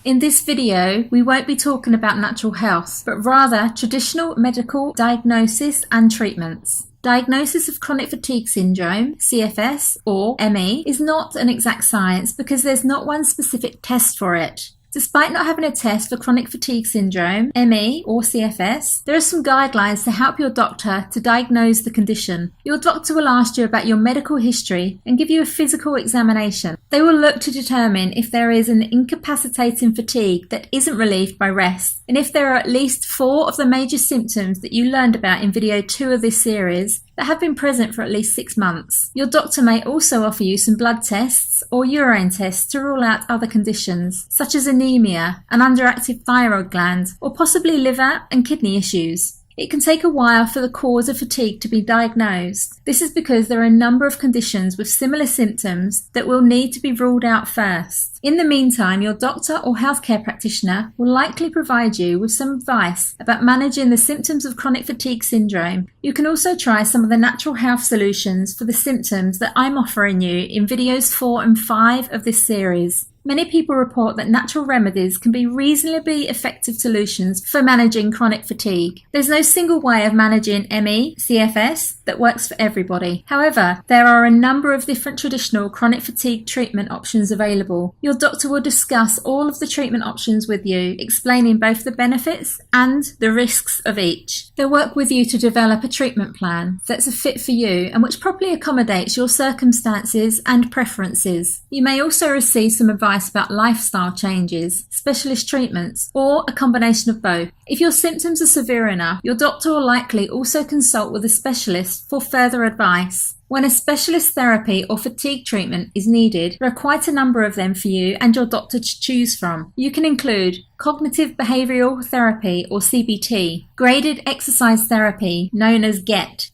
In this video, we won't be talking about natural health, but rather traditional medical diagnosis and treatments. Diagnosis of chronic fatigue syndrome, CFS, or ME, is not an exact science because there's not one specific test for it. Despite not having a test for chronic fatigue syndrome, ME, or CFS, there are some guidelines to help your doctor to diagnose the condition. Your doctor will ask you about your medical history and give you a physical examination. They will look to determine if there is an incapacitating fatigue that isn't relieved by rest, and if there are at least 4 of the major symptoms that you learned about in video 2 of this series that have been present for at least 6 months. Your doctor may also offer you some blood tests or urine tests to rule out other conditions, such as anaemia, an underactive thyroid gland, or possibly liver and kidney issues. It can take a while for the cause of fatigue to be diagnosed. This is because there are a number of conditions with similar symptoms that will need to be ruled out first. In the meantime, your doctor or healthcare practitioner will likely provide you with some advice about managing the symptoms of chronic fatigue syndrome. You can also try some of the natural health solutions for the symptoms that I'm offering you in videos 4 and 5 of this series. Many people report that natural remedies can be reasonably effective solutions for managing chronic fatigue. There's no single way of managing ME, CFS that works for everybody. However, there are a number of different traditional chronic fatigue treatment options available. Your doctor will discuss all of the treatment options with you, explaining both the benefits and the risks of each. They'll work with you to develop a treatment plan that's a fit for you and which properly accommodates your circumstances and preferences. You may also receive some advice about lifestyle changes, specialist treatments, or a combination of both. If your symptoms are severe enough, your doctor will likely also consult with a specialist for further advice. When a specialist therapy or fatigue treatment is needed, there are quite a number of them for you and your doctor to choose from. You can include cognitive behavioral therapy or CBT, graded exercise therapy known as GET,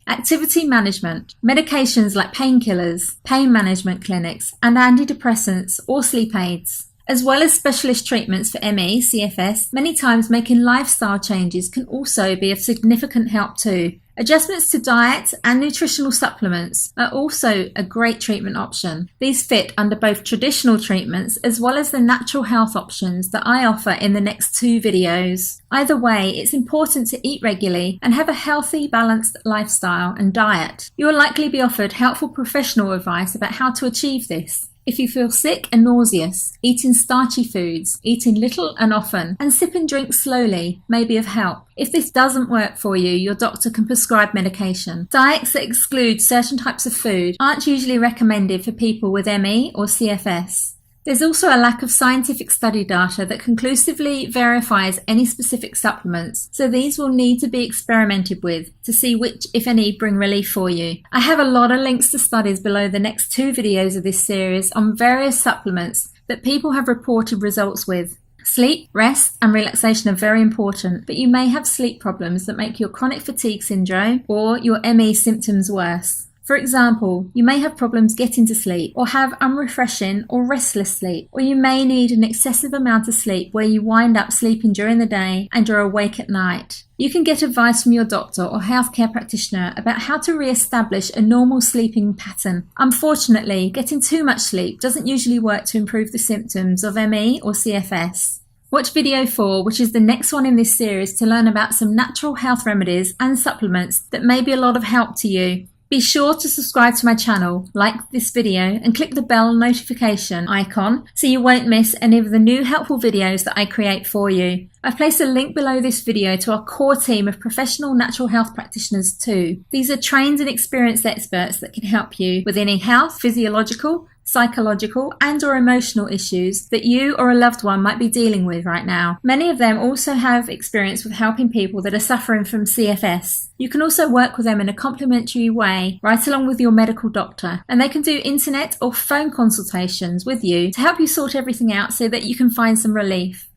activity management, medications like painkillers, pain management clinics, and antidepressants or sleep aids. As well as specialist treatments for ME, CFS, many times making lifestyle changes can also be of significant help too. Adjustments to diet and nutritional supplements are also a great treatment option. These fit under both traditional treatments as well as the natural health options that I offer in the next 2 videos. Either way, it's important to eat regularly and have a healthy, balanced lifestyle and diet. You will likely be offered helpful professional advice about how to achieve this. If you feel sick and nauseous, eating starchy foods, eating little and often, and sipping drinks slowly may be of help. If this doesn't work for you, your doctor can prescribe medication. Diets that exclude certain types of food aren't usually recommended for people with ME or CFS. There's also a lack of scientific study data that conclusively verifies any specific supplements, so these will need to be experimented with to see which, if any, bring relief for you. I have a lot of links to studies below the next 2 videos of this series on various supplements that people have reported results with. Sleep, rest, and relaxation are very important, but you may have sleep problems that make your chronic fatigue syndrome or your ME symptoms worse. For example, you may have problems getting to sleep, or have unrefreshing or restless sleep, or you may need an excessive amount of sleep where you wind up sleeping during the day and you're awake at night. You can get advice from your doctor or healthcare practitioner about how to re-establish a normal sleeping pattern. Unfortunately, getting too much sleep doesn't usually work to improve the symptoms of ME or CFS. Watch video 4, which is the next one in this series, to learn about some natural health remedies and supplements that may be a lot of help to you. Be sure to subscribe to my channel, like this video, and click the bell notification icon so you won't miss any of the new helpful videos that I create for you. I've placed a link below this video to our core team of professional natural health practitioners too. These are trained and experienced experts that can help you with any health, physiological, psychological and/or emotional issues that you or a loved one might be dealing with right now. Many of them also have experience with helping people that are suffering from CFS. You can also work with them in a complimentary way right along with your medical doctor, and they can do internet or phone consultations with you to help you sort everything out so that you can find some relief.